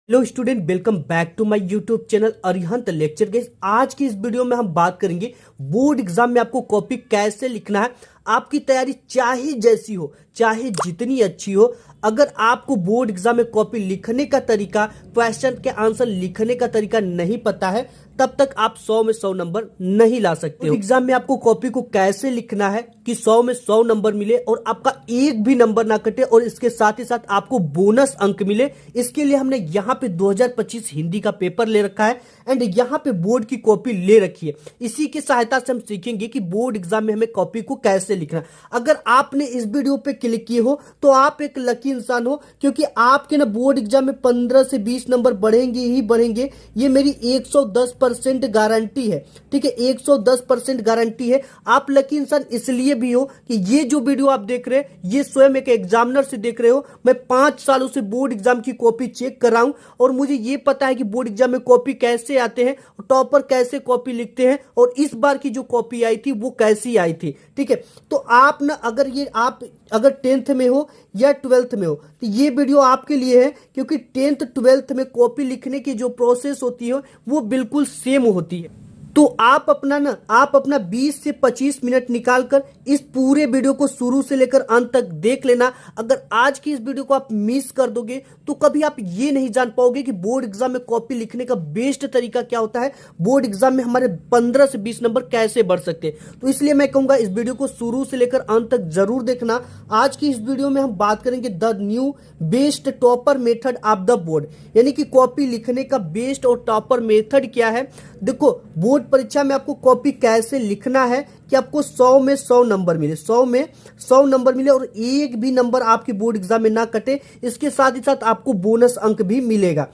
Hello student, welcome back to my YouTube channel Arihant lecture. के आज की इस वीडियो में हम बात करेंगे बोर्ड एग्जाम में आपको कॉपी कैसे लिखना है। आपकी तैयारी चाहे जैसी हो, चाहे जितनी अच्छी हो, अगर आपको बोर्ड एग्जाम में कॉपी लिखने का तरीका, क्वेश्चन के आंसर लिखने का तरीका नहीं पता है, तब तक आप 100 में 100 नंबर नहीं ला सकते हो। एग्जाम में आपको कॉपी को कैसे लिखना है कि 100 में 100 नंबर मिले और आपका एक भी नंबर ना कटे और इसके साथ ही साथ आपको बोनस अंक मिले, इसके लिए हमने यहाँ पे 2025 हिंदी का पेपर ले रखा है एंड यहाँ पे बोर्ड की कॉपी ले रखी है। इसी की सहायता से हम सीखेंगे कि बोर्ड एग्जाम में हमें कॉपी को कैसे लिखना। अगर आपने इस वीडियो पे क्लिक किए हो तो आप एक लकी इंसान हो, क्योंकि आपके ना बोर्ड एग्जाम में 15 से 20 नंबर बढ़ेंगे ही बढ़ेंगे। ये मेरी 110% गारंटी है, ठीक है, 110% गारंटी है। आप लकी इंसान इसलिए भी हो कि ये जो वीडियो आप देख रहे हैं ये स्वयं एक एग्जामिनर से देख रहे हो। मैं 5 सालों से बोर्ड एग्जाम की कॉपी चेक कर रहा हूं और मुझे ये पता है कि बोर्ड एग्जाम में कॉपी कैसे आते हैं, टॉपर कैसे कॉपी लिखते हैं और इस बार की जो कॉपी आई थी वो कैसी आई थी, ठीक है। तो आप ना अगर 10th में हो या 12th में हो तो ये वीडियो आपके लिए है, क्योंकि 10th 12th में कॉपी लिखने की जो प्रोसेस होती है वो बिल्कुल सेम होती है। तो आप अपना 20 से 25 मिनट निकालकर इस पूरे वीडियो को शुरू से लेकर अंत तक देख लेना। अगर आज की इस वीडियो को आप मिस कर दोगे तो कभी आप ये नहीं जान पाओगे कि बोर्ड एग्जाम में कॉपी लिखने का बेस्ट तरीका क्या होता है, बोर्ड एग्जाम में हमारे 15 से 20 नंबर कैसे बढ़ सकते हैं। तो इसलिए मैं कहूंगा इस वीडियो को शुरू से लेकर अंत तक जरूर देखना। आज की इस वीडियो में हम बात करेंगे the new best topper method of the board, यानी कि कॉपी लिखने का बेस्ट और टॉपर मेथड क्या है। देखो, बोर्ड परीक्षा में आपको कॉपी कैसे लिखना है कि आपको 100 में 100 नंबर मिले, 100 में 100 नंबर मिले और एक भी नंबर आपके बोर्ड एग्जाम में ना कटे। इसके साथ ही साथ आपको बोनस अंक भी मिलेगा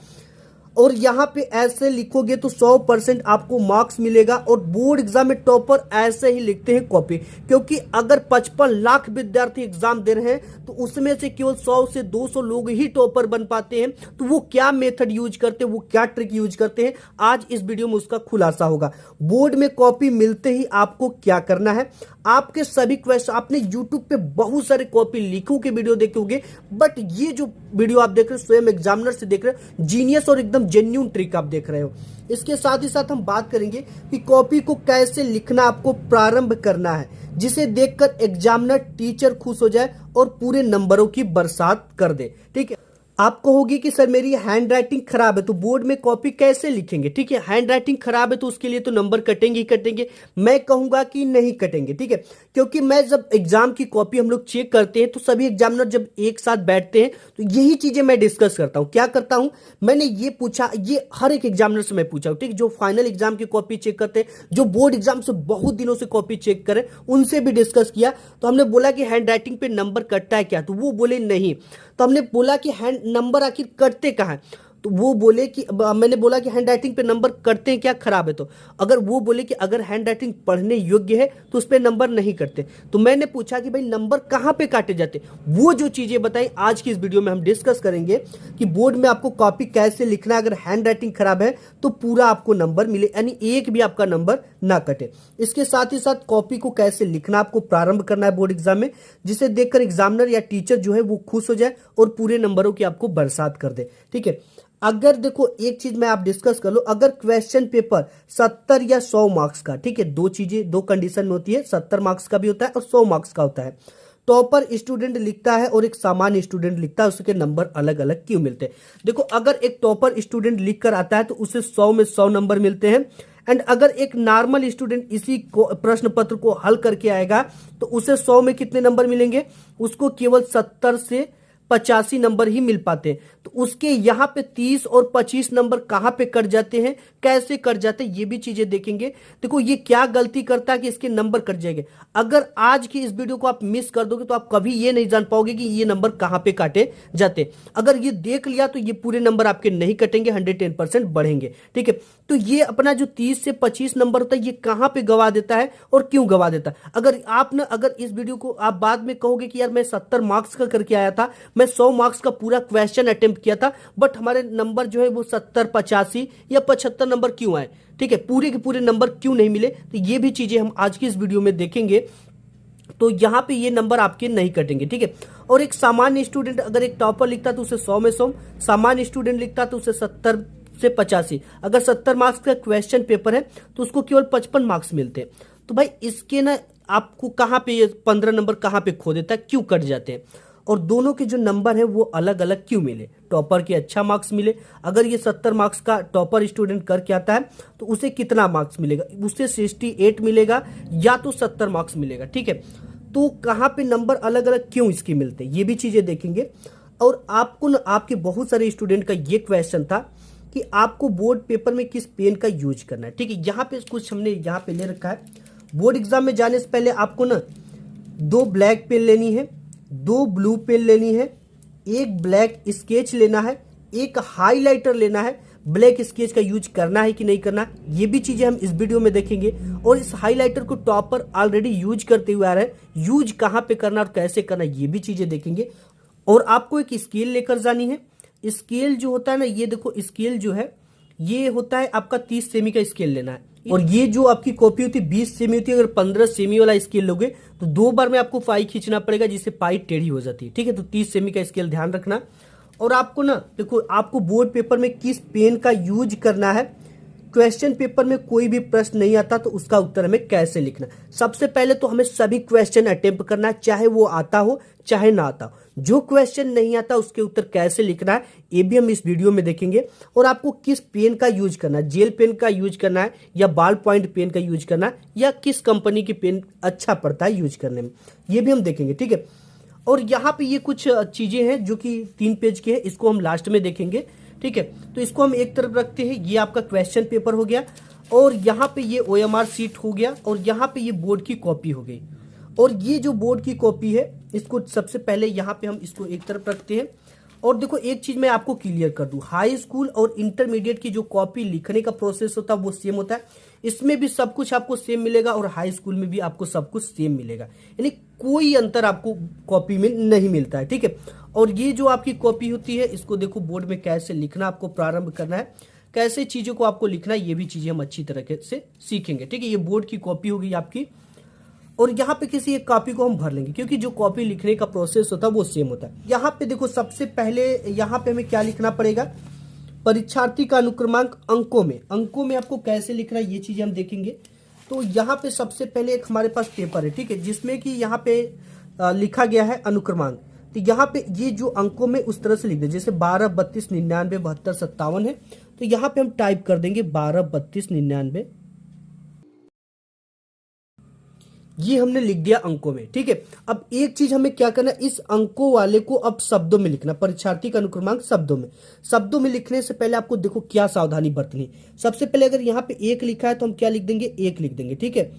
और यहाँ पे ऐसे लिखोगे तो 100% आपको मार्क्स मिलेगा। और बोर्ड एग्जाम में टॉपर ऐसे ही लिखते हैं कॉपी, क्योंकि अगर 55 लाख विद्यार्थी एग्जाम दे रहे हैं तो उसमें से केवल 100 से 200 लोग ही टॉपर बन पाते हैं। तो वो क्या मेथड यूज करते हैं, वो क्या ट्रिक यूज करते हैं, आज इस वीडियो में उसका खुलासा होगा। बोर्ड में कॉपी मिलते ही आपको क्या करना है, आपके सभी क्वेश्चन आपने यूट्यूब पे बहुत सारे कॉपी लिखों के वीडियो देखे होंगे, बट ये जो वीडियो आप देख रहे हो स्वयं एग्जामिनर से देख रहे हो, जीनियस और एकदम जेन्युइन ट्रिक आप देख रहे हो। इसके साथ ही साथ हम बात करेंगे कि कॉपी को कैसे लिखना आपको प्रारंभ करना है, जिसे देखकर एग्जामिनर टीचर खुश हो जाए और पूरे नंबरों की बरसात कर दे, ठीक है। आप कहोगे कि सर मेरी हैंड राइटिंग खराब है तो बोर्ड में कॉपी कैसे लिखेंगे, ठीक है। हैंड राइटिंग खराब है तो उसके लिए तो नंबर कटेंगे ही कटेंगे। मैं कहूंगा कि नहीं कटेंगे, ठीक है, क्योंकि मैं जब एग्जाम की कॉपी हम लोग चेक करते हैं तो सभी एग्जामिनर जब एक साथ बैठते हैं तो यही चीजें मैं डिस्कस करता हूं। क्या करता हूं, मैंने ये पूछा, ये हर एक एग्जामिनर से मैं पूछा हूं, ठीक, जो फाइनल एग्जाम की कॉपी चेक करते हैं, जो बोर्ड एग्जाम से बहुत दिनों से कॉपी चेक करें, उनसे भी डिस्कस किया। तो हमने बोला कि हैंड राइटिंग पे नंबर कटता है क्या, तो वो बोले नहीं। तो हमने बोला कि हैंड नंबर आखिर कटते कहाँ हैं, तो वो बोले कि मैंने बोला कि हैंड राइटिंग पे नंबर कटते हैं क्या, खराब है तो। अगर वो बोले कि अगर हैंड राइटिंग पढ़ने योग्य है तो उस पर नंबर नहीं कटते। तो मैंने पूछा कि भाई नंबर कहाँ पे काटे जाते, वो जो चीजें बताई आज की इस वीडियो में हम डिस्कस करेंगे कि बोर्ड में आपको कॉपी कैसे लिखना है अगर हैंड राइटिंग खराब है तो पूरा आपको नंबर मिले, यानी एक भी आपका नंबर ना कटे। इसके साथ ही साथ कॉपी को कैसे लिखना आपको प्रारंभ करना है बोर्ड एग्जाम में, जिसे देखकर एग्जामिनर या टीचर जो है वो खुश हो जाए और पूरे नंबरों की आपको बरसात कर दे, ठीक है। अगर देखो एक चीज मैं आप डिस्कस कर लो, अगर क्वेश्चन पेपर 70 या 100 मार्क्स का, ठीक है, दो चीजें दो कंडीशन में होती है, 70 मार्क्स का भी होता है और 100 मार्क्स का होता है। टॉपर स्टूडेंट लिखता है और एक सामान्य स्टूडेंट लिखता है, उसके नंबर अलग अलग क्यों मिलते हैं। देखो, अगर एक टॉपर स्टूडेंट लिख कर आता है तो उसे 100 में 100 नंबर मिलते हैं एंड अगर एक नॉर्मल स्टूडेंट इसी प्रश्न पत्र को हल करके आएगा तो उसे 100 में कितने नंबर मिलेंगे, उसको केवल 70 से 85 नंबर ही मिल पाते हैं। तो उसके यहाँ पे 30 और 25 नंबर कहाँ पे कट जाते हैं, कैसे कट जाते हैं, ये भी चीजें देखेंगे। देखो ये क्या गलती करता है कि इसके नंबर कट जाएंगे। अगर आज की इस वीडियो को आप मिस कर दोगे तो आप कभी ये नहीं जान पाओगे कि ये नंबर कहाँ पे काटे जाते। अगर ये देख लिया तो ये पूरे नंबर आपके नहीं कटेंगे, 110% बढ़ेंगे, ठीक है। तो ये अपना जो 30 से 25 नंबर होता है ये कहाँ पे गवा देता है और क्यों गवा देता है। अगर इस वीडियो को आप बाद में कहोगे कि यार मैं 70 मार्क्स का करके आया था, मैं 100 मार्क्स का पूरा क्वेश्चन अटेम्प्ट किया था, बट हमारे नंबर जो है वो 70 85 या 75 नंबर क्यों आए, ठीक है, पूरे के पूरे नंबर क्यों नहीं मिले, तो ये भी चीजें हम आज की इस वीडियो में देखेंगे। तो यहाँ पे ये नंबर आपके नहीं कटेंगे, ठीक है। और एक सामान्य स्टूडेंट अगर एक टॉपर लिखता तो उसे 100 में 100, सामान्य स्टूडेंट लिखता तो उसे 70 से 85। अगर 70 मार्क्स का क्वेश्चन पेपर है तो उसको केवल 55 मार्क्स मिलते हैं। तो भाई इसके ना आपको कहाँ पे ये 15 नंबर कहाँ पे खो देता है, क्यों कट जाते हैं, और दोनों के जो नंबर है वो अलग अलग क्यों मिले। टॉपर के अच्छा मार्क्स मिले, अगर ये 70 मार्क्स का टॉपर स्टूडेंट करके आता है तो उसे कितना मार्क्स मिलेगा, उसे 68 मिलेगा या तो 70 मार्क्स मिलेगा, ठीक है। तो कहाँ पे नंबर अलग अलग क्यों इसके मिलते हैं, ये भी चीजें देखेंगे। और आपको ना आपके बहुत सारे स्टूडेंट का ये क्वेश्चन था कि आपको बोर्ड पेपर में किस पेन का यूज करना है, ठीक है। यहाँ पे कुछ हमने यहाँ पे ले रखा है। बोर्ड एग्जाम में जाने से पहले आपको ना 2 ब्लैक पेन लेनी है, 2 ब्लू पेन लेनी है, एक ब्लैक स्केच लेना है, एक हाइलाइटर लेना है। ब्लैक स्केच का यूज करना है कि नहीं करना, ये भी चीजें हम इस वीडियो में देखेंगे। और इस हाइलाइटर को टॉपर ऑलरेडी यूज करते हुए आ रहे हैं, यूज कहाँ पे करना और कैसे करना ये भी चीजें देखेंगे। और आपको एक स्केल लेकर जानी है। स्केल जो होता है ना, ये देखो स्केल जो है ये होता है आपका 30 सेमी का स्केल लेना है। और ये जो आपकी कॉपी होती है 20 सेमी होती है। अगर 15 सेमी वाला स्केल लोगे तो 2 बार में आपको पाई खींचना पड़ेगा, जिससे पाई टेढ़ी हो जाती है, ठीक है। तो 30 सेमी का स्केल ध्यान रखना। और आपको ना देखो आपको बोर्ड पेपर में किस पेन का यूज करना है। क्वेश्चन पेपर में कोई भी प्रश्न नहीं आता तो उसका उत्तर हमें कैसे लिखना। सबसे पहले तो हमें सभी क्वेश्चन अटेम्प्ट करना है, चाहे वो आता हो चाहे ना आता हो। जो क्वेश्चन नहीं आता उसके उत्तर कैसे लिखना है ये भी हम इस वीडियो में देखेंगे। और आपको किस पेन का यूज करना है, जेल पेन का यूज करना है या बॉल पॉइंट पेन का यूज करना है, या किस कंपनी की पेन अच्छा पड़ता है यूज करने में, ये भी हम देखेंगे, ठीक है। और यहाँ पे ये कुछ चीजें हैं जो कि 3 पेज के हैं, इसको हम लास्ट में देखेंगे, ठीक है। तो इसको हम एक तरफ रखते हैं। ये आपका क्वेश्चन पेपर हो गया, और यहाँ पे ये OMR सीट हो गया, और यहाँ पे ये बोर्ड की कॉपी हो गई। और ये जो बोर्ड की कॉपी है इसको सबसे पहले यहाँ पे हम इसको एक तरफ रखते हैं। और देखो एक चीज मैं आपको क्लियर कर दूं, हाई स्कूल और इंटरमीडिएट की जो कॉपी लिखने का प्रोसेस होता है वो सेम होता है। इसमें भी सब कुछ आपको सेम मिलेगा और हाई स्कूल में भी आपको सब कुछ सेम मिलेगा, यानी कोई अंतर आपको कॉपी में नहीं मिलता है, ठीक है। और ये जो आपकी कॉपी होती है इसको देखो बोर्ड में कैसे लिखना आपको प्रारंभ करना है, कैसे चीजों को आपको लिखना है, ये भी चीजें हम अच्छी तरह से सीखेंगे, ठीक है। ये बोर्ड की कॉपी होगी आपकी, और यहाँ पे किसी एक कॉपी को हम भर लेंगे क्योंकि जो कॉपी लिखने का प्रोसेस होता है वो सेम होता है। यहाँ पे देखो सबसे पहले यहाँ पे हमें क्या लिखना पड़ेगा, परीक्षार्थी का अनुक्रमांक अंकों में आपको कैसे लिखना है ये चीजें हम देखेंगे। तो यहाँ पे सबसे पहले एक हमारे पास पेपर है, ठीक है, जिसमें कि यहाँ पे लिखा गया है अनुक्रमांक। तो यहाँ पे ये जो अंकों में उस तरह से लिख दे, जैसे 12, 32, 99, 72, 57 है, तो यहाँ पे हम टाइप कर देंगे 12, 32, 99। ये हमने लिख दिया अंकों में, ठीक है। अब एक चीज हमें क्या करना है, इस अंकों वाले को अब शब्दों में लिखना, परीक्षार्थी का अनुक्रमांक शब्दों में लिखने से पहले आपको देखो क्या सावधानी बरतनी। सबसे पहले अगर यहाँ पे 1 लिखा है तो हम क्या लिख देंगे, 1 लिख देंगे, ठीक है।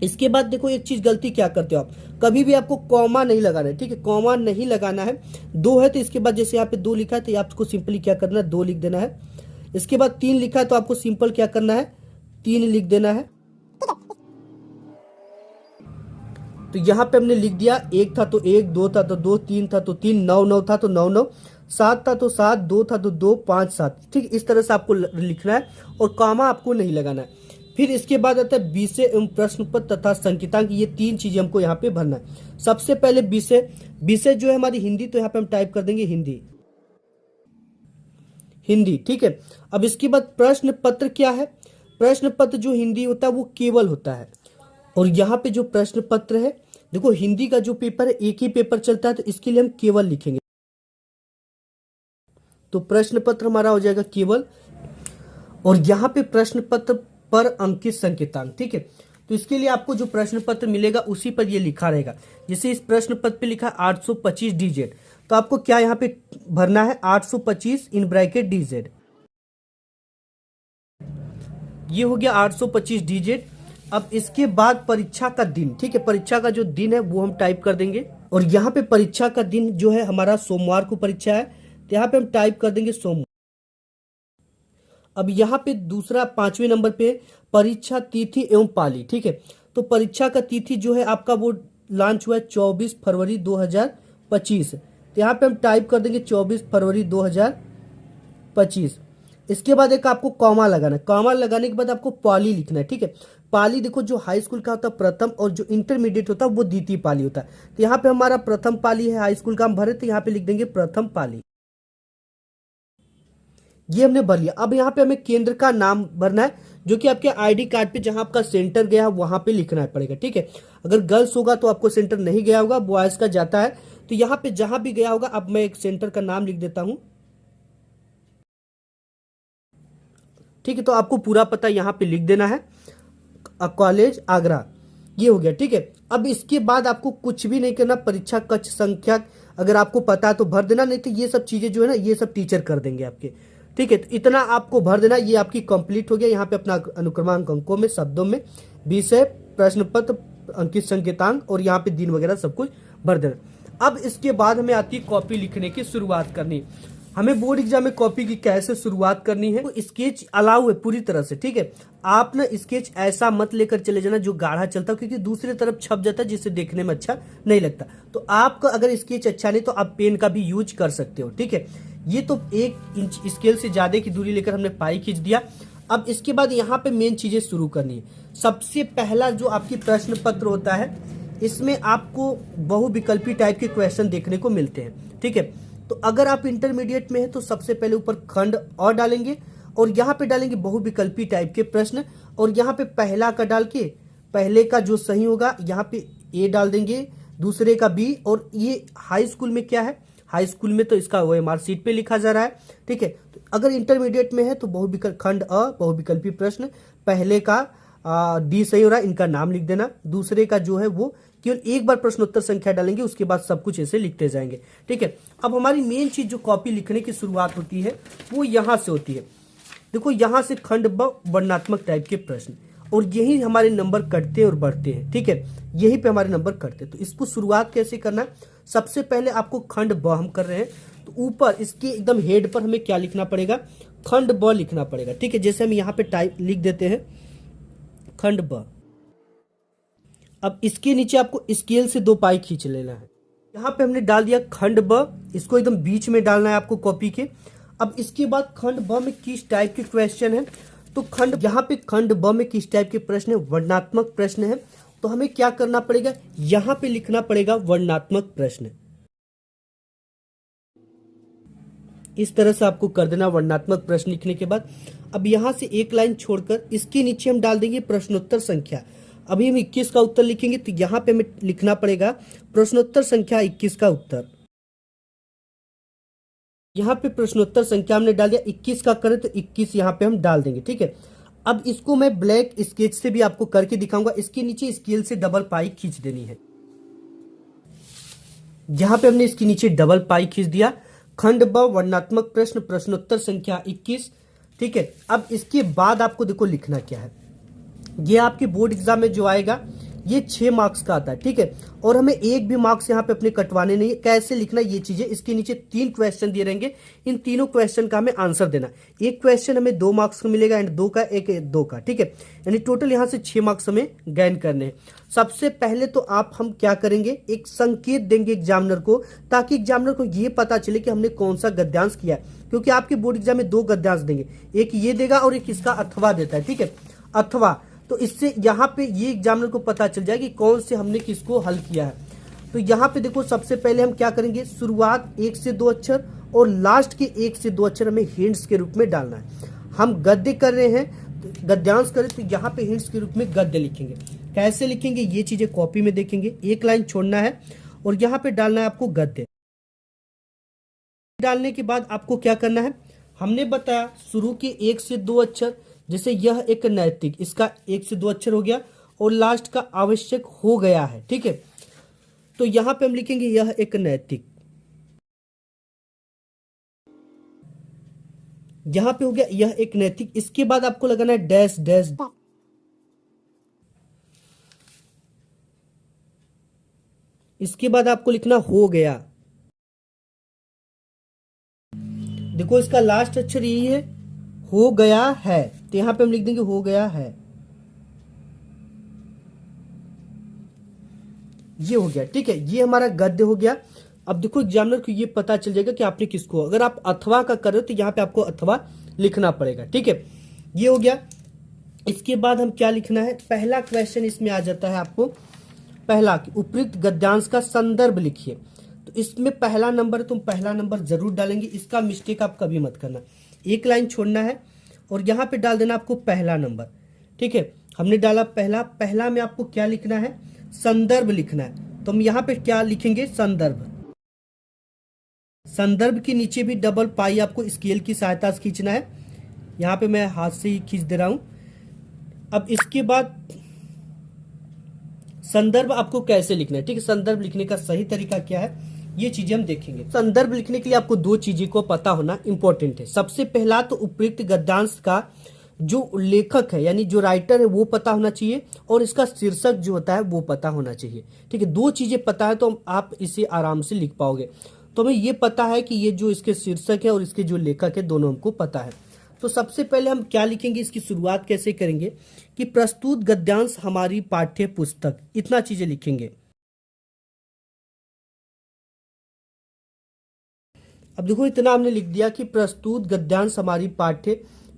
इसके बाद देखो एक चीज गलती क्या करते हो आप, कभी भी आपको कॉमा नहीं लगाना है, ठीक है, कॉमा नहीं लगाना है। 2 है तो इसके बाद जैसे यहाँ पे 2 लिखा है तो आपको सिंपली क्या करना है, 2 लिख देना है। इसके बाद 3 लिखा है तो आपको सिंपल क्या करना है, 3 लिख देना है। तो यहाँ पे हमने लिख दिया, 1 था तो 1, 2 था तो 2, 3 था तो 3, 9 था तो 9, 7 था तो 7, 2 था तो 2, 5, 7, ठीक। इस तरह से आपको लिखना है और कॉमा आपको नहीं लगाना है। फिर इसके बाद आता है विषय एवं प्रश्न पत्र तथा संकेतांक, ये 3 चीजें हमको यहाँ पे भरना है। सबसे पहले विषय जो है हमारी हिंदी, तो यहाँ पे हम टाइप कर देंगे हिंदी, ठीक है। अब इसके बाद प्रश्न पत्र क्या है, प्रश्न पत्र जो हिंदी होता है वो केवल होता है। और यहाँ पे जो प्रश्न पत्र है, देखो हिंदी का जो पेपर है एक ही पेपर चलता है तो इसके लिए हम केवल लिखेंगे, तो प्रश्न पत्र हमारा हो जाएगा केवल। और यहाँ पे प्रश्न पत्र पर अंकित संकेतांक, ठीक है। तो इसके लिए आपको जो प्रश्न पत्र मिलेगा उसी पर ये लिखा रहेगा। जैसे इस प्रश्न पत्र पे लिखा 825 DZ, तो आपको क्या यहाँ पे भरना है, 825 इन ब्रैकेट DZ। ये हो गया 825 DZ। अब इसके बाद परीक्षा का दिन, ठीक है, परीक्षा का जो दिन है वो हम टाइप कर देंगे। और यहाँ पे परीक्षा का दिन जो है हमारा सोमवार को परीक्षा है, तो यहाँ पे हम टाइप कर देंगे सोमवार। अब यहाँ पे दूसरा 5वें नंबर पे परीक्षा तिथि एवं पाली, ठीक है। तो परीक्षा का तिथि जो है आपका वो लॉन्च हुआ है 24 फरवरी 2025, तो यहाँ पे हम टाइप कर देंगे 24 फरवरी 2025। इसके बाद एक आपको कॉमा लगाना है, कॉमा लगाने के बाद आपको पाली लिखना है। ठीक है, पाली देखो जो हाई स्कूल का होता है प्रथम और जो इंटरमीडिएट होता है वो द्वितीय पाली होता है। तो यहाँ पे हमारा प्रथम पाली है, हाई स्कूल का हम भरे तो यहाँ पे लिख देंगे प्रथम पाली। ये हमने भर लिया। अब यहाँ पे हमें केंद्र का नाम भरना है जो कि आपके आईडी कार्ड पे जहां आपका सेंटर गया है वहां पे लिखना पड़ेगा। ठीक है, अगर गर्ल्स होगा तो आपको सेंटर नहीं गया होगा, बॉयज का जाता है। तो यहाँ पे जहां भी गया होगा, अब मैं एक सेंटर का नाम लिख देता हूं। ठीक है, तो आपको पूरा पता यहाँ पे लिख देना है, कॉलेज आगरा, ये हो गया। ठीक है, अब इसके बाद आपको कुछ भी नहीं करना, परीक्षा कक्ष संख्या अगर आपको पता है तो भर देना, नहीं तो ये सब चीजें जो है ना ये सब टीचर कर देंगे आपके। ठीक है, तो इतना आपको भर देना, ये आपकी कंप्लीट हो गया। यहाँ पे अपना अनुक्रमांक अंकों में, शब्दों में, विषय, प्रश्न पत्र, अंकित संकेतांक और यहाँ पे दिन वगैरह सब कुछ भर देना। अब इसके बाद हमें आती है कॉपी लिखने की शुरुआत करनी। हमें बोर्ड एग्जाम में कॉपी की कैसे शुरुआत करनी है, तो स्केच अलाउ है पूरी तरह से। ठीक है, आप ना स्केच ऐसा मत लेकर चले जाना जो गाढ़ा चलता है, क्योंकि दूसरी तरफ छप जाता है जिससे देखने में अच्छा नहीं लगता। तो आपका अगर स्केच अच्छा नहीं तो आप पेन का भी यूज कर सकते हो। ठीक है, ये तो 1 इंच स्केल से ज्यादा की दूरी लेकर हमने पाई खींच दिया। अब इसके बाद यहाँ पे मेन चीजें शुरू करनी है। सबसे पहला जो आपकी प्रश्न पत्र होता है, इसमें आपको बहुविकल्पी टाइप के क्वेश्चन देखने को मिलते हैं। ठीक है, तो अगर आप इंटरमीडिएट में हैं तो सबसे पहले ऊपर खंड और डालेंगे और यहाँ पे डालेंगे बहुविकल्पी टाइप के प्रश्न, और यहाँ पे पहला का डाल के पहले का जो सही होगा यहाँ पे ए डाल देंगे, दूसरे का बी। और ये हाई स्कूल में क्या है, हाई स्कूल में तो इसका OMR शीट पे लिखा जा रहा है। ठीक है, तो अगर इंटरमीडिएट में है तो खंड अ बहुविकल्पी प्रश्न, पहले का डी सही हो रहा है, इनका नाम लिख देना। दूसरे का जो है वो केवल एक बार प्रश्नोत्तर संख्या डालेंगे, उसके बाद सब कुछ ऐसे लिखते जाएंगे। ठीक है, अब हमारी मेन चीज जो कॉपी लिखने की शुरुआत होती है वो यहां से होती है। देखो यहां से खंड ब वर्णनात्मक टाइप के प्रश्न, और यही हमारे नंबर कटते और बढ़ते हैं। ठीक है, यही पे हमारे नंबर कटते हैं। तो इसको शुरुआत कैसे करना है, सबसे पहले आपको खंड ब हम कर रहे हैं तो ऊपर इसके एकदम हेड पर हमें क्या लिखना पड़ेगा, खंड ब लिखना पड़ेगा। ठीक है, जैसे हम यहाँ पे टाइप लिख देते हैं खंड ब। अब इसके नीचे आपको स्केल से 2 पाई खींच लेना है। यहाँ पे हमने डाल दिया खंड ब, इसको एकदम बीच में डालना है आपको कॉपी के। अब इसके बाद खंड ब में किस टाइप के क्वेश्चन है, तो यहाँ पे खंड ब में किस टाइप के प्रश्न है, वर्णनात्मक प्रश्न है। तो हमें क्या करना पड़ेगा, यहाँ पे लिखना पड़ेगा वर्णनात्मक प्रश्न। इस तरह से आपको कर देना वर्णनात्मक प्रश्न लिखने के बाद। अब यहाँ से एक लाइन छोड़कर इसके नीचे हम डाल देंगे प्रश्नोत्तर संख्या। अभी हम 21 का उत्तर लिखेंगे तो यहाँ पे हमें लिखना पड़ेगा प्रश्नोत्तर संख्या 21 का उत्तर। यहाँ पे प्रश्नोत्तर संख्या हमने डाल दिया, 21 का करें तो 21 यहाँ पे हम डाल देंगे। ठीक है, अब इसको मैं ब्लैक स्केच से भी आपको करके दिखाऊंगा। इसके नीचे स्केल से डबल पाई खींच देनी है। यहाँ पे हमने इसके नीचे डबल पाई खींच दिया। खंड ब वर्णनात्मक प्रश्न प्रश्नोत्तर संख्या 21। ठीक है, अब इसके बाद आपको देखो लिखना क्या है। ये आपके बोर्ड एग्जाम में जो आएगा ये 6 मार्क्स का आता है। ठीक है, और हमें एक भी मार्क्स यहाँ पे अपने कटवाने नहीं है। कैसे लिखना ये चीजें, इसके नीचे 3 क्वेश्चन दिए रहेंगे, इन तीनों क्वेश्चन का हमें आंसर देना। एक क्वेश्चन हमें 2 मार्क्स का मिलेगा एंड 2 का, एक 2 का। ठीक है, यानी टोटल यहाँ से 6 मार्क्स हमें गेन करने हैं। सबसे पहले तो हम क्या करेंगे, एक संकेत देंगे एग्जामिनर को, ताकि एग्जामिनर को ये पता चले कि हमने कौन सा गद्यांश किया है। क्योंकि आपके बोर्ड एग्जाम में 2 गद्यांश देंगे, एक ये देगा और एक इसका अथवा देता है। ठीक है, अथवा, तो इससे यहाँ पे ये एग्जामिनर को पता चल जाए कि कौन से हमने किसको हल किया है। तो यहाँ पे देखो सबसे पहले हम क्या करेंगे, शुरुआत 1 से 2 अक्षर और लास्ट के 1 से 2 अक्षर हमें हिंट्स के रूप में डालना है। हम गद्य कर रहे हैं, तो गद्यांश करें तो यहाँ पे हिंट्स के रूप में गद्य लिखेंगे। कैसे लिखेंगे ये चीजें कॉपी में देखेंगे। एक लाइन छोड़ना है और यहाँ पे डालना है आपको गद्य। डालने के बाद आपको क्या करना है, हमने बताया शुरू के 1 से 2 अक्षर, जैसे यह एक नैतिक, इसका 1 से 2 अक्षर हो गया और लास्ट का आवश्यक हो गया है। ठीक है, तो यहां पे हम लिखेंगे यह एक नैतिक, यहां पे हो गया यह एक नैतिक। इसके बाद आपको लगाना है डैश डैश, इसके बाद आपको लिखना हो गया। देखो इसका लास्ट अक्षर यही है, हो गया है, तो यहां पे हम लिख देंगे हो गया है। ये हो गया। ठीक है, ये हमारा गद्य हो गया। अब देखो एग्जामिनर को ये पता चल जाएगा कि आपने किसको, अगर आप अथवा का कर रहे हो तो यहाँ पे आपको अथवा लिखना पड़ेगा। ठीक है, ये हो गया। इसके बाद हम क्या लिखना है, पहला क्वेश्चन इसमें आ जाता है आपको, पहला उपयुक्त गद्यांश का संदर्भ लिखिए। तो इसमें पहला नंबर, तुम पहला नंबर जरूर डालेंगे, इसका मिस्टेक आप कभी मत करना, एक लाइन छोड़ना है और यहाँ पे डाल देना आपको पहला नंबर। ठीक है, हमने डाला पहला, पहला में आपको क्या लिखना है, संदर्भ लिखना है। तो हम यहाँ पे क्या लिखेंगे, संदर्भ। संदर्भ के नीचे भी डबल पाई आपको स्केल की सहायता से खींचना है, यहाँ पे मैं हाथ से ही खींच दे रहा हूं। अब इसके बाद संदर्भ आपको कैसे लिखना है। ठीक है, संदर्भ लिखने का सही तरीका क्या है, ये चीजें हम देखेंगे। संदर्भ लिखने के लिए आपको दो चीजें को पता होना इंपॉर्टेंट है। सबसे पहला तो उपयुक्त गद्यांश का जो लेखक है यानी जो राइटर है वो पता होना चाहिए, और इसका शीर्षक जो होता है वो पता होना चाहिए। ठीक है, दो चीजें पता है तो आप इसे आराम से लिख पाओगे। तो हमें ये पता है कि ये जो इसके शीर्षक है और इसके जो लेखक है दोनों हमको पता है। तो सबसे पहले हम क्या लिखेंगे, इसकी शुरुआत कैसे करेंगे कि प्रस्तुत गद्यांश हमारी पाठ्य पुस्तक, इतना चीजें लिखेंगे। अब देखो इतना हमने लिख दिया कि प्रस्तुत गद्यांश हमारी पाठ्य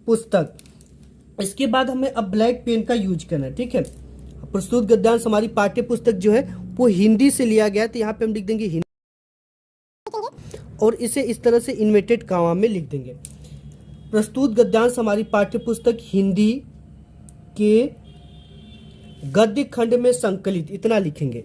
पुस्तक। इसके बाद हमें अब ब्लैक पेन का यूज करना है। ठीक है, प्रस्तुत गद्यांश हमारी पाठ्य पुस्तक जो है वो हिंदी से लिया गया है, तो यहाँ पे हम लिख देंगे हिंदी और इसे इस तरह से इन्वर्टेड कॉमा में लिख देंगे। प्रस्तुत गद्यांश हमारी पाठ्य पुस्तक हिंदी के गद्य खंड में संकलित, इतना लिखेंगे।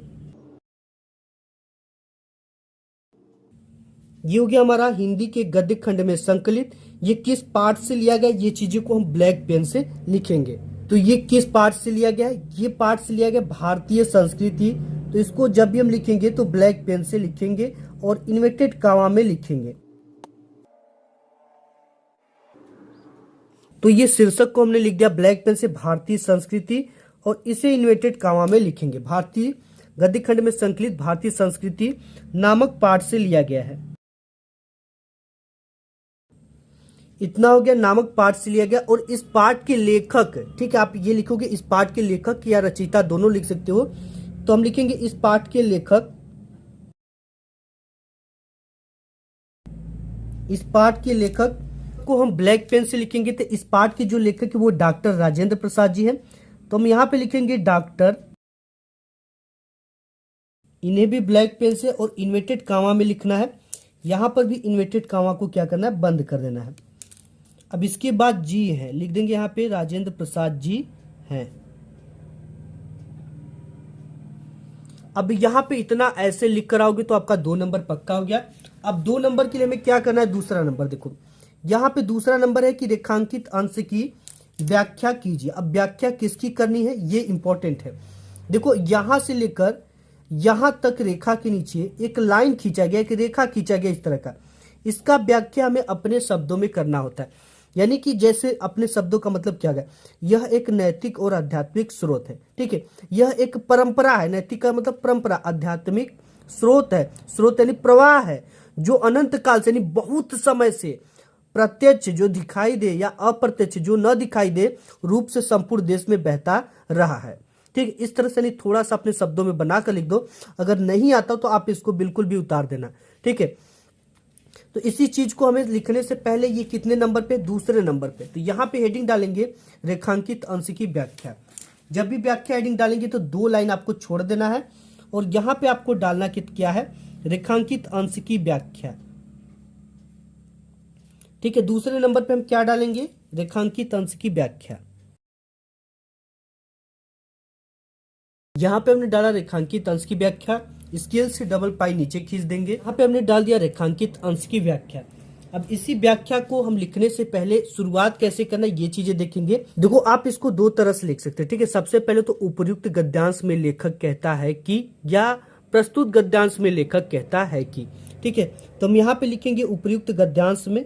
ये हो गया हमारा हिंदी के गद्य खंड में संकलित। ये किस पाठ से लिया गया, ये चीजें को हम ब्लैक पेन से लिखेंगे। तो ये किस पाठ से लिया गया है, ये पाठ से लिया गया भारतीय संस्कृति। तो इसको जब भी हम लिखेंगे तो ब्लैक पेन से लिखेंगे और इन्वर्टेड कॉमा में लिखेंगे। तो ये शीर्षक को हमने लिख दिया ब्लैक पेन से, भारतीय संस्कृति, और इसे इन्वर्टेड कॉमा में लिखेंगे। भारतीय गद्य खंड में संकलित भारतीय संस्कृति नामक पाठ से लिया गया है। इतना हो गया, नामक पाठ से लिया गया। और इस पाठ के लेखक, ठीक है, आप ये लिखोगे इस पाठ के लेखक या रचयिता दोनों लिख सकते हो। तो हम लिखेंगे इस पाठ के लेखक, इस पाठ के लेखक को हम ब्लैक पेन से लिखेंगे। तो इस पाठ के जो लेखक है वो डॉक्टर राजेंद्र प्रसाद जी हैं। तो हम यहां पे लिखेंगे डॉक्टर, इन्हें भी ब्लैक पेन से और इन्वर्टेड कॉमा में लिखना है। यहां पर भी इन्वर्टेड कॉमा को क्या करना है, बंद कर देना है। अब इसके बाद जी है, लिख देंगे यहाँ पे राजेंद्र प्रसाद जी हैं। अब यहाँ पे इतना ऐसे लिख कर आओगे तो आपका 2 नंबर पक्का हो गया। अब 2 नंबर के लिए हमें क्या करना है, दूसरा नंबर देखो यहाँ पे दूसरा नंबर है कि रेखांकित अंश की व्याख्या कीजिए। अब व्याख्या किसकी करनी है, ये इंपॉर्टेंट है। देखो यहां से लेकर यहां तक रेखा के नीचे एक लाइन खींचा गया, एक रेखा खींचा गया इस तरह का, इसका व्याख्या हमें अपने शब्दों में करना होता है। यानी कि जैसे अपने शब्दों का मतलब क्या है, यह एक नैतिक और आध्यात्मिक स्रोत है। ठीक है, यह एक परंपरा है, नैतिक का मतलब परंपरा, आध्यात्मिक स्रोत है, स्रोत यानी प्रवाह है जो अनंत काल से यानी बहुत समय से प्रत्यक्ष जो दिखाई दे या अप्रत्यक्ष जो न दिखाई दे रूप से संपूर्ण देश में बहता रहा है। ठीक, इस तरह से नहीं, थोड़ा सा अपने शब्दों में बनाकर लिख दो। अगर नहीं आता तो आप इसको बिल्कुल भी उतार देना। ठीक है, तो इसी चीज को हमें लिखने से पहले ये कितने नंबर पे, दूसरे नंबर पे। तो यहाँ पे हेडिंग डालेंगे रेखांकित अंश की व्याख्या। जब भी व्याख्या हेडिंग डालेंगे तो 2 लाइन आपको छोड़ देना है और यहाँ पे आपको डालना क्या है, रेखांकित अंश की व्याख्या। ठीक है, दूसरे नंबर पे हम क्या डालेंगे, रेखांकित अंश की व्याख्या। यहां पे हमने डाला रेखांकित अंश की व्याख्या, स्केल से डबल पाई नीचे खींच देंगे। यहाँ पे हमने डाल दिया रेखांकित अंश की व्याख्या। अब इसी व्याख्या को हम लिखने से पहले शुरुआत कैसे करना है ये चीजें देखेंगे। देखो आप इसको 2 तरह से लिख सकते हैं। ठीक है, सबसे पहले तो उपयुक्त गद्यांश में लेखक कहता है कि, या प्रस्तुत गद्यांश में लेखक कहता है कि। ठीक है, तो हम यहाँ पे लिखेंगे उपयुक्त गद्यांश में।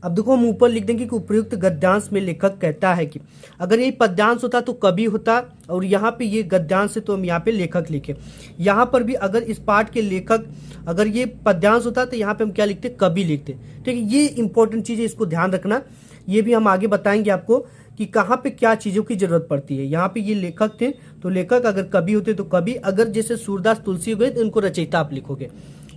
अब देखो हम ऊपर लिख देंगे कि उपयुक्त गद्यांश में लेखक कहता है कि। अगर ये पद्यांश होता तो कवि होता, और यहाँ पे ये गद्यांश है तो हम यहाँ पे लेखक लिखे। यहाँ पर भी अगर इस पाठ के लेखक, अगर ये पद्यांश होता तो यहाँ पे हम क्या लिखते, कवि लिखते। ठीक है, ये इंपॉर्टेंट चीज है, इसको ध्यान रखना। ये भी हम आगे बताएंगे आपको कि कहाँ पे क्या चीजों की जरूरत पड़ती है। यहाँ पे ये लेखक थे तो लेखक, अगर कवि होते तो कवि, अगर जैसे सूरदास तुलसी हो गए तो इनको रचयिता आप लिखोगे।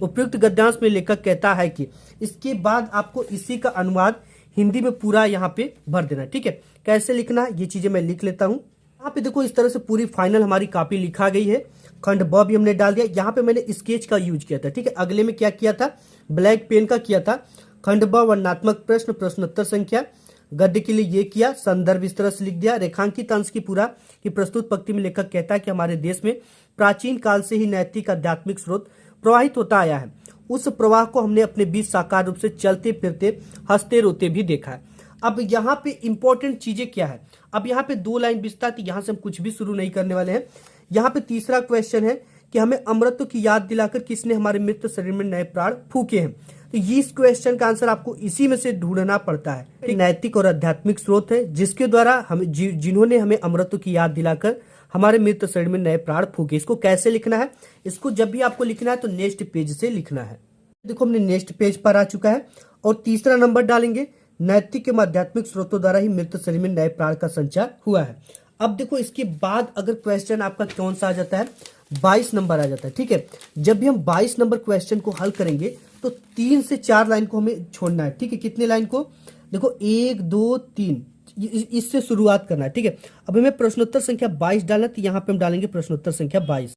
उपयुक्त गद्यांश में लेखक कहता है कि, इसके बाद आपको इसी का अनुवाद हिंदी में पूरा यहाँ पे भर देना। ठीक है, कैसे लिखना ये चीजें मैं लिख लेता हूँ। यहाँ पे देखो इस तरह से पूरी फाइनल हमारी कॉपी लिखा गई है। खंड ब भी हमने डाल दिया। यहाँ पे मैंने स्केच का यूज किया था। ठीक है, अगले में क्या किया था, ब्लैक पेन का किया था। खंड ब वर्णनात्मक प्रश्न, प्रश्नोत्तर संख्या, गद्य के लिए ये किया, संदर्भ इस तरह से लिख दिया। रेखांकित अंश की पूरा की प्रस्तुत पंक्ति में लेखक कहता है कि हमारे देश में प्राचीन काल से ही नैतिक आध्यात्मिक स्रोत प्रवाहित होता आया है। उस प्रवाह को हमने अपने बीच साकार रूप से चलते फिरते हंसते रोते भी देखा है। अब यहाँ पे इंपॉर्टेंट चीजें क्या है, अब यहाँ पे 2 लाइन विस्तार, यहाँ से हम कुछ भी शुरू नहीं करने वाले हैं। यहाँ पे तीसरा क्वेश्चन है कि हमें अमृत की याद दिलाकर किसने हमारे मृत शरीर में नए प्राण फूके हैं। तो इस क्वेश्चन का आंसर आपको इसी में से ढूंढना पड़ता है। नैतिक और आध्यात्मिक स्रोत है जिसके द्वारा हमें जिन्होंने हमें अमृत की याद दिलाकर हमारे मृत शरीर में नए प्राण फूके। इसको कैसे लिखना है, इसको जब भी आपको लिखना है तो नेक्स्ट पेज से लिखना है। देखो हमने नेक्स्ट पेज पर आ चुका है और तीसरा नंबर डालेंगे, नैतिक एवं आध्यात्मिक स्रोतों द्वारा ही मृत शरीर में नए प्राण का संचार हुआ है। अब देखो इसके बाद अगर क्वेश्चन आपका कौन सा आ जाता है, 22 नंबर आ जाता है। ठीक है, जब भी हम 22 नंबर क्वेश्चन को हल करेंगे तो 3 से 4 लाइन को हमें छोड़ना है। ठीक है, कितने लाइन को, देखो 1 2 3 इससे शुरुआत करना है। ठीक है, अब हमें प्रश्नोत्तर संख्या 22 डालना, तो यहाँ पे हम डालेंगे प्रश्नोत्तर संख्या 22।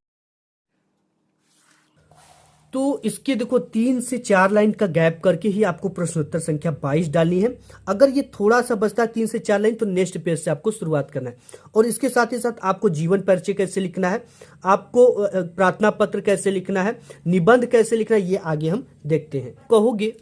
तो इसके देखो 3 से 4 लाइन का गैप करके ही आपको प्रश्नोत्तर संख्या 22 डालनी है। अगर ये थोड़ा सा बचता है 3 से 4 लाइन तो नेक्स्ट पेज से आपको शुरुआत करना है। और इसके साथ ही साथ आपको जीवन परिचय कैसे लिखना है, आपको प्रार्थना पत्र कैसे लिखना है, निबंध कैसे लिखना है, ये आगे हम देखते हैं। कहोगे,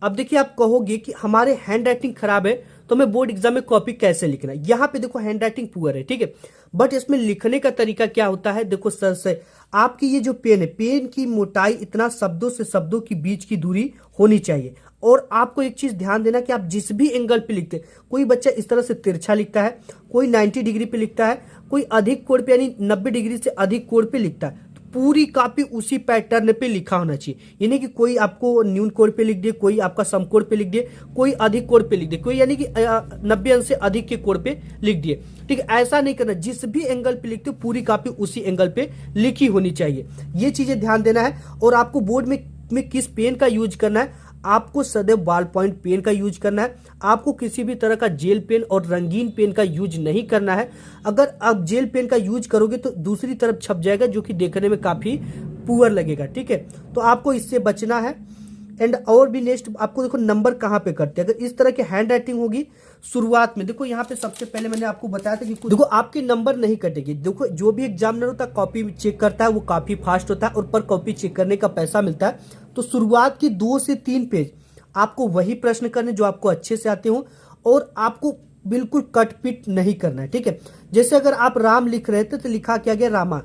अब देखिए आप कहोगे कि हमारे हैंड राइटिंग खराब है तो हमें बोर्ड एग्जाम में कॉपी कैसे लिखना है। यहाँ पे देखो हैंड राइटिंग पुअर है। ठीक है, बट इसमें लिखने का तरीका क्या होता है, देखो सर से आपकी ये जो पेन है, पेन की मोटाई इतना शब्दों से शब्दों की बीच की दूरी होनी चाहिए। और आपको एक चीज ध्यान देना कि आप जिस भी एंगल पे लिखते हैं, कोई बच्चा इस तरह से तिरछा लिखता है, कोई 90 डिग्री पे लिखता है, कोई अधिक कोण पे यानी 90 डिग्री से अधिक कोण पे लिखता है, पूरी कॉपी उसी पैटर्न पे लिखा होना चाहिए। यानी कि कोई आपको न्यून कोण पे लिख दे, कोई आपका समकोण पे लिख दे, कोई अधिक कोण पे लिख दे, कोई यानी कि 90 अंश से अधिक के कोण पे लिख दिए। ठीक है, ऐसा नहीं करना, जिस भी एंगल पे लिखते हो पूरी कॉपी उसी एंगल पे लिखी होनी चाहिए। ये चीजें ध्यान देना है। और आपको बोर्ड में किस पेन का यूज करना है, आपको सदैव बॉल पॉइंट पेन का यूज करना है। आपको किसी भी तरह का जेल पेन और रंगीन पेन का यूज नहीं करना है। अगर आप जेल पेन का यूज करोगे तो दूसरी तरफ छप जाएगा जो कि देखने में काफी पुअर लगेगा। ठीक है, तो आपको इससे बचना है। एंड और भी नेक्स्ट आपको देखो नंबर कहाँ पे करते हैं, अगर इस तरह की हैंड राइटिंग होगी शुरुआत में, देखो यहाँ पे सबसे पहले मैंने आपको बताया था कि देखो आपके नंबर नहीं कटेंगे। देखो जो भी एग्जामिनर होता है कॉपी चेक करता है वो काफी फास्ट होता है और पर कॉपी चेक करने का पैसा मिलता है। तो शुरुआत की 2 से 3 पेज आपको वही प्रश्न करने जो आपको अच्छे से आते हो और आपको बिल्कुल कट पिट नहीं करना है। ठीक है, जैसे अगर आप राम लिख रहे थे तो लिखा क्या गया रामा।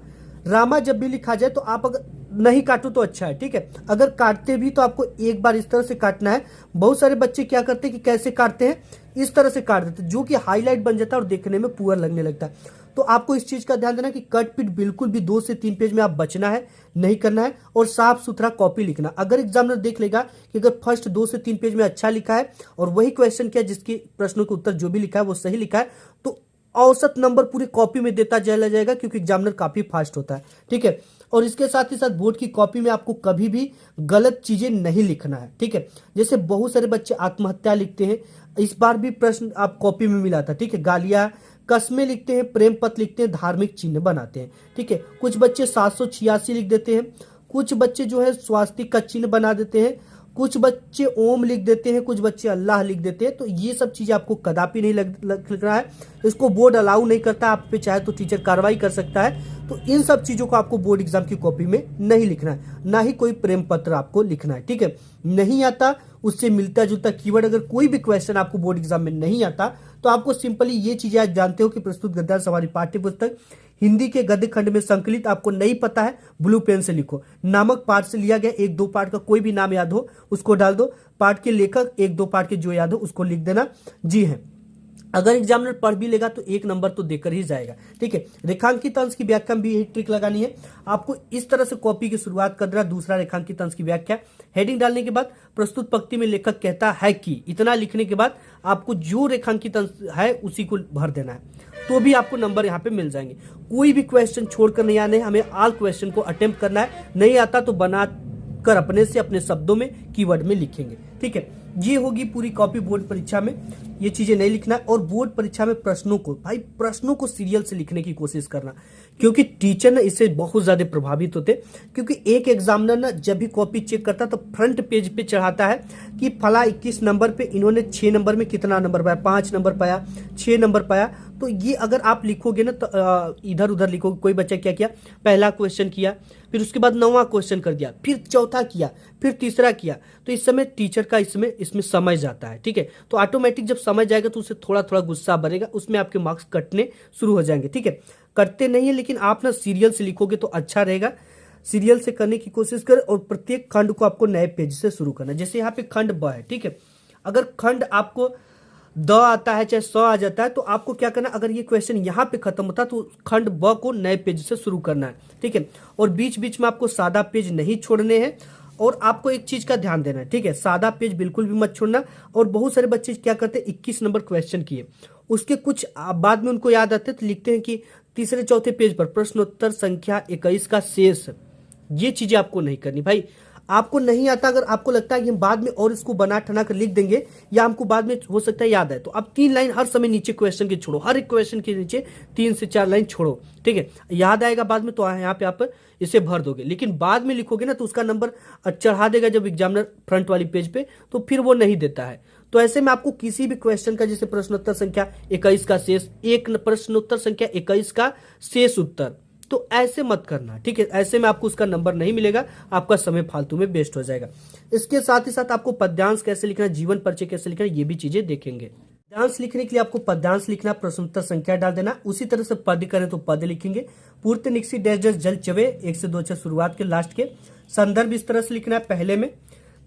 रामा जब भी लिखा जाए तो आप अगर नहीं काटो तो अच्छा है। ठीक है, अगर काटते भी तो आपको एक बार इस तरह से काटना है। बहुत सारे बच्चे क्या करते हैं कि कैसे काटते हैं, इस तरह से काट देते हैं जो कि हाईलाइट बन जाता है और देखने में पुअर लगने लगता है। तो आपको इस चीज का ध्यान देना कि कट पिट बिल्कुल भी 2 से 3 पेज में आप बचना है, नहीं करना है और साफ सुथरा कॉपी लिखना। अगर एग्जामिनर देख लेगा कि अगर फर्स्ट 2 से 3 पेज में अच्छा लिखा है और वही क्वेश्चन किया जिसके प्रश्नों के उत्तर जो भी लिखा है वो सही लिखा है, तो औसत नंबर पूरी कॉपी में देता चला जाएगा क्योंकि एग्जामिनर काफी फास्ट होता है। ठीक है, और इसके साथ ही साथ बोर्ड की कॉपी में आपको कभी भी गलत चीजें नहीं लिखना है। ठीक है, जैसे बहुत सारे बच्चे आत्महत्या लिखते हैं, इस बार भी प्रश्न आप कॉपी में मिला था। ठीक है, गालियां कस्में लिखते हैं, प्रेम पत्र लिखते हैं, धार्मिक चिन्ह बनाते हैं। ठीक है, कुछ बच्चे 786 लिख देते हैं, कुछ बच्चे जो है स्वास्तिक का चिन्ह बना देते हैं, कुछ बच्चे ओम लिख देते हैं, कुछ बच्चे अल्लाह लिख देते हैं। तो ये सब चीजें आपको कदापि नहीं लिखना है। इसको बोर्ड अलाउ नहीं करता, आप पे चाहे तो टीचर कार्रवाई कर सकता है। तो इन सब चीजों को आपको बोर्ड एग्जाम की कॉपी में नहीं लिखना है, ना ही कोई प्रेम पत्र आपको लिखना है। ठीक है, नहीं आता उससे मिलता जुलता कीवर्ड, अगर कोई भी क्वेश्चन आपको बोर्ड एग्जाम में नहीं आता तो आपको सिंपली ये चीजें आज जानते हो कि प्रस्तुत गद्यांश हमारी पाठ्य पुस्तक हिंदी के गद्य खंड में संकलित, आपको नहीं पता है ब्लू पेन से लिखो। नामक पाठ से लिया गया 1-2 पाठ का कोई भी नाम याद हो उसको डाल दो, पाठ के लेखक 1-2 पाठ के जो याद हो उसको लिख देना। जी है, अगर एग्जामिनर पढ़ भी लेगा तो 1 नंबर तो देकर ही जाएगा। ठीक है, रेखांकित अंश की व्याख्या में भी यही ट्रिक लगानी है। आपको इस तरह से कॉपी की शुरुआत कर देना, दूसरा रेखांकित अंश की व्याख्या, हेडिंग डालने के बाद प्रस्तुत पंक्ति में लेखक कहता है कि, इतना लिखने के बाद आपको जो रेखांकित अंश है उसी को भर देना है, तो भी आपको नंबर यहाँ पे मिल जाएंगे। कोई भी क्वेश्चन छोड़कर नहीं आने, हमें ऑल क्वेश्चन को अटेम्प्ट करना है। नहीं आता तो बना कर अपने से अपने शब्दों में कीवर्ड में लिखेंगे। ठीक है, ये होगी पूरी कॉपी बोर्ड परीक्षा में। ये चीजें नहीं लिखना है। और बोर्ड परीक्षा में प्रश्नों को, भाई प्रश्नों को सीरियल से लिखने की कोशिश करना, क्योंकि टीचर ना इससे बहुत ज्यादा प्रभावित होते। क्योंकि एक एग्जामिनर ना जब भी कॉपी चेक करता तो फ्रंट पेज पे चढ़ाता है कि फला 21 नंबर पे इन्होंने 6 नंबर में कितना नंबर पाया, 5 नंबर पाया, 6 नंबर पाया। तो ये अगर आप लिखोगे ना तो इधर उधर लिखोगे। कोई बच्चा क्या किया, पहला क्वेश्चन किया, फिर उसके बाद 9वां क्वेश्चन कर दिया, फिर चौथा किया, फिर तीसरा किया, तो इस समय टीचर का इसमें समझ जाता है। ठीक है, तो ऑटोमेटिक जब समझ जाएगा तो उसे थोड़ा थोड़ा गुस्सा बढ़ेगा, उसमें आपके मार्क्स कटने शुरू हो जाएंगे। ठीक है, करते नहीं है, लेकिन आप ना सीरियल से लिखोगे तो अच्छा रहेगा। सीरियल से करने की कोशिश करें और प्रत्येक खंड को आपको नए पेज से शुरू करना है। जैसे यहाँ पे खंड ब है। ठीक है, अगर खंड आपको द आता है चाहे स आ जाता है तो आपको क्या करना है, अगर ये क्वेश्चन यहाँ पे खत्म होता है तो खंड ब को नए पेज से शुरू करना है। ठीक है, और बीच बीच में आपको सादा पेज नहीं छोड़ने हैं। और आपको एक चीज का ध्यान देना है। ठीक है, सादा पेज बिल्कुल भी मत छोड़ना। और बहुत सारे बच्चे क्या करते हैं, 21 नंबर क्वेश्चन किए, उसके कुछ बाद में उनको याद आते हैं तो लिखते हैं कि तीसरे चौथे पेज पर प्रश्नोत्तर संख्या 21 का शेष। ये चीजें आपको नहीं करनी भाई। आपको नहीं आता, अगर आपको लगता है कि हम बाद में और इसको बना ठना कर लिख देंगे या हमको बाद में हो सकता है याद है, तो आप 3 लाइन हर समय नीचे क्वेश्चन के छोड़ो। हर एक क्वेश्चन के नीचे 3 से 4 लाइन छोड़ो। ठीक है, याद आएगा बाद में तो यहाँ पे आप इसे भर दोगे। लेकिन बाद में लिखोगे ना तो उसका नंबर चढ़ा देगा जब एग्जामिनर फ्रंट वाली पेज पे, तो फिर वो नहीं देता है। तो ऐसे में आपको किसी भी क्वेश्चन का, जैसे प्रश्नोत्तर संख्या 21 का शेष, एक प्रश्नोत्तर संख्या 21 का शेष उत्तर, तो ऐसे मत करना। ठीक है, ऐसे में आपको उसका नंबर नहीं मिलेगा, आपका समय फालतू में वेस्ट हो जाएगा। इसके साथ ही साथ आपको पद्यांश कैसे लिखना है, जीवन परिचय कैसे लिखना है, ये भी चीजें देखेंगे। पद्यांश लिखने के लिए आपको पद्यांश लिखना, प्रश्नोत्तर संख्या डाल देना। उसी तरह से पद करें तो पद लिखेंगे। पूर्त निक्षी डैश डैश जल चवे 1 से 2 शुरुआत के लास्ट के। संदर्भ इस तरह से लिखना है। पहले में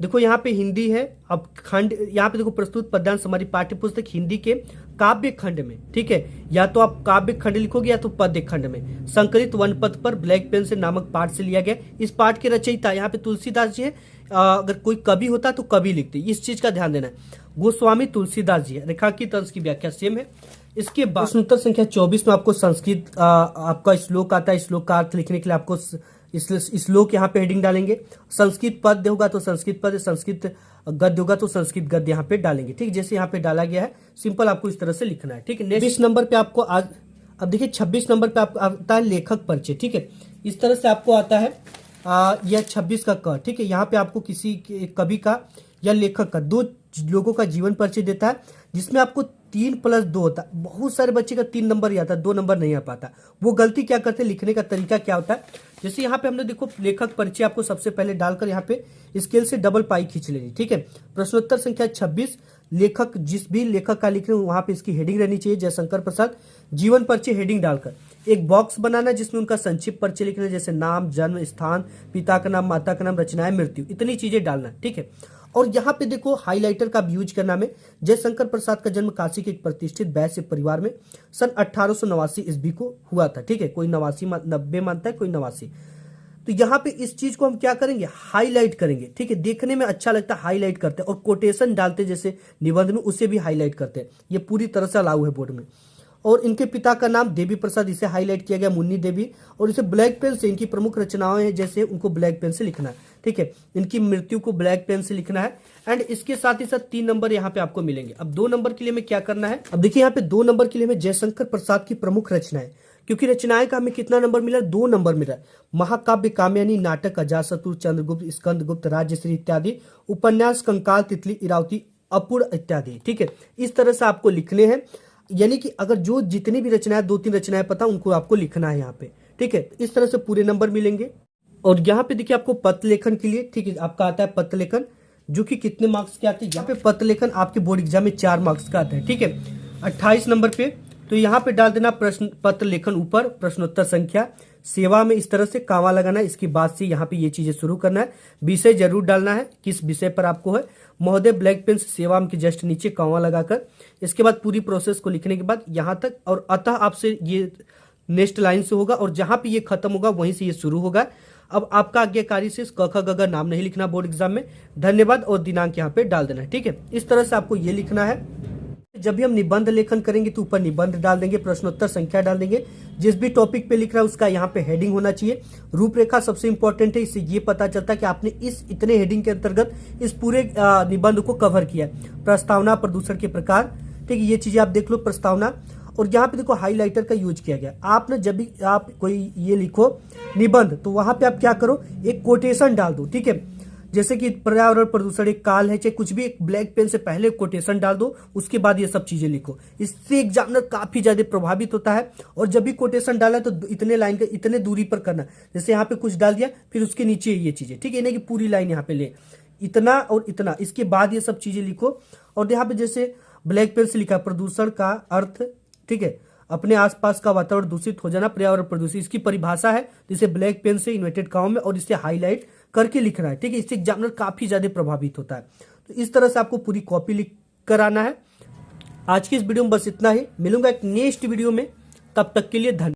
देखो यहाँ पे हिंदी है, अब खंड यहाँ पे देखो प्रस्तुत पद्यांश हमारी पाठ्य पुस्तक हिंदी के काव्य खंड में। ठीक है, या तो आप काव्य खंड लिखोगे या तो पद्य खंड में। संकलित वन पद पर ब्लैक पेन से नामक पाठ से लिया गया। इस पाठ के रचयिता यहाँ पे तुलसीदास जी है। अगर कोई कवि होता तो कवि लिखते, इस चीज का ध्यान देना है। गोस्वामी तुलसीदास जी है। रेखांकित अंश की व्याख्या सेम है। इसके बाद प्रश्नोत्तर संख्या 24 में आपको संस्कृत आपका श्लोक आता है। श्लोक का अर्थ लिखने के लिए आपको श्लोक यहाँ पे हेडिंग डालेंगे। संस्कृत पद्य होगा तो संस्कृत पद्य, संस्कृत गद्य होगा तो संस्कृत गद्य यहाँ पे डालेंगे। ठीक, जैसे यहाँ पे डाला गया है, सिंपल आपको इस तरह से लिखना है। ठीक है, नेक्स्ट 20 नंबर पे आपको आज, अब देखिए 26 नंबर पे आपको आता है लेखक परिचय। ठीक है, इस तरह से आपको आता है यह 26 का क। ठीक है, यहाँ पे आपको किसी कवि का या लेखक का 2 लोगों का जीवन परिचय देता है, जिसमें आपको 3+2 होता है। बहुत सारे बच्चे का 3 नंबर ही आता है, 2 नंबर नहीं आ पाता। वो गलती क्या करते हैं, लिखने का तरीका क्या होता है। जैसे यहाँ पे हमने देखो लेखक परिचय आपको सबसे पहले डालकर यहाँ पे स्केल से डबल पाई खींच लेनी। ठीक है, प्रश्नोत्तर संख्या 26, लेखक जिस भी लेखक का लिख रहे हो वहां पे इसकी हेडिंग रहनी चाहिए जयशंकर प्रसाद। जीवन परिचय हेडिंग डालकर एक बॉक्स बनाना जिसमें उनका संक्षिप्त परिचय लिखना, जैसे नाम, जन्म स्थान, पिता का नाम, माता का नाम, रचनाएं, मृत्यु, इतनी चीजें डालना। ठीक है, और यहाँ पे देखो हाइलाइटर का यूज करना में। जयशंकर प्रसाद का जन्म काशी के एक प्रतिष्ठित वैश्य परिवार में सन 1889 ईस्वी को हुआ था। ठीक है, कोई 90 मानता है, कोई 89। तो यहाँ पे इस चीज को हम क्या करेंगे, हाईलाइट करेंगे। ठीक है, देखने में अच्छा लगता है, हाईलाइट करते हैं। और कोटेशन डालते जैसे निबंध में, उसे भी हाईलाइट करते हैं। ये पूरी तरह से अलाउ है बोर्ड में। और इनके पिता का नाम देवी प्रसाद, इसे हाईलाइट किया गया, मुन्नी देवी। और इसे ब्लैक पेन से इनकी प्रमुख रचनाएं हैं, जैसे उनको ब्लैक पेन से लिखना है। ठीक है, इनकी मृत्यु को ब्लैक पेन से लिखना है। एंड इसके साथ ही साथ 3 नंबर यहाँ पे आपको मिलेंगे। अब 2 नंबर के लिए हमें क्या करना है, अब देखिए यहाँ पे 2 नंबर के लिए हमें जयशंकर प्रसाद की प्रमुख रचनाएं, क्योंकि रचनाएं का हमें कितना नंबर मिला, 2 नंबर मिला। महाकाव्य कामयानी, नाटक अजातशत्रु, चंद्रगुप्त, स्कंदगुप्त, राज्यश्री इत्यादि, उपन्यास कंकाल, तितली, इरावती, अपूर्ण इत्यादि। ठीक है, इस तरह से आपको लिखने हैं। यानी कि अगर जो जितनी भी रचनाएं, 2-3 रचनाएं पता, उनको आपको लिखना है यहाँ पे। ठीक है, इस तरह से पूरे नंबर मिलेंगे। और यहाँ पे देखिए आपको पत्र लेखन के लिए, ठीक है, आपका आता है पत्र लेखन, जो कि कितने मार्क्स के आते हैं। यहाँ पे पत्र लेखन आपके बोर्ड एग्जाम में 4 मार्क्स का आता है। ठीक है, 28 नंबर पे तो यहाँ पे डाल देना प्रश्न पत्र लेखन, ऊपर प्रश्नोत्तर संख्या, सेवा में इस तरह से कामा लगाना है। इसके बाद से यहाँ पे ये चीजें शुरू करना है। विषय जरूर डालना है, किस विषय पर आपको है। महोदय ब्लैक पेन से सेवा के जस्ट नीचे कामा लगाकर, इसके बाद पूरी प्रोसेस को लिखने के बाद यहाँ तक, और अतः आपसे ये नेक्स्ट लाइन से होगा, और जहां पे ये खत्म होगा वहीं से ये शुरू होगा। अब आपका आज्ञाकारी से क ख ग घ नाम नहीं लिखना बोर्ड एग्जाम में। धन्यवाद और दिनांक यहाँ पे डाल देना है। ठीक है, इस तरह से आपको ये लिखना है। जब भी हम निबंध लेखन करेंगे तो ऊपर निबंध डाल देंगे, प्रश्नोत्तर संख्या डाल देंगे, जिस भी टॉपिक पे लिख रहा है उसका यहाँ पे हेडिंग होना चाहिए। रूपरेखा सबसे इंपॉर्टेंट है, इससे ये पता चलता है कि आपने इस इतने हेडिंग के अंतर्गत इस पूरे निबंध को कवर किया है। प्रस्तावना, प्रदूषण के प्रकार, ठीक है, ये चीजें आप देख लो, प्रस्तावना। और यहाँ पे देखो हाईलाइटर का यूज किया गया। आपने जब भी आप कोई ये लिखो निबंध, तो वहां पे आप क्या करो, एक कोटेशन डाल दो, ठीक है। जैसे कि पर्यावरण प्रदूषण एक काल है, चाहे कुछ भी, एक ब्लैक पेन से पहले कोटेशन डाल दो, उसके बाद ये सब चीजें लिखो। इससे एग्जामिनर काफी ज्यादा प्रभावित होता है। और जब भी कोटेशन डाला तो इतने लाइन के इतने दूरी पर करना, जैसे यहाँ पे कुछ डाल दिया, फिर उसके नीचे ये चीजें, ठीक है, नहीं कि पूरी लाइन यहाँ पे ले, इतना और इतना, इसके बाद ये सब चीजें लिखो। और यहाँ पे जैसे ब्लैक पेन से लिखा प्रदूषण का अर्थ, ठीक है, अपने आसपास का वातावरण दूषित हो जाना, पर्यावरण प्रदूषित, इसकी परिभाषा है, जिसे ब्लैक पेन से इन्वर्टेड कामों में और इससे हाईलाइट करके लिखना है, ठीक है। इससे एग्जामिनर काफी ज्यादा प्रभावित होता है। तो इस तरह से आपको पूरी कॉपी लिख कर आना है। आज की इस वीडियो में बस इतना ही, मिलूंगा एक नेक्स्ट वीडियो में, तब तक के लिए धन्यवाद।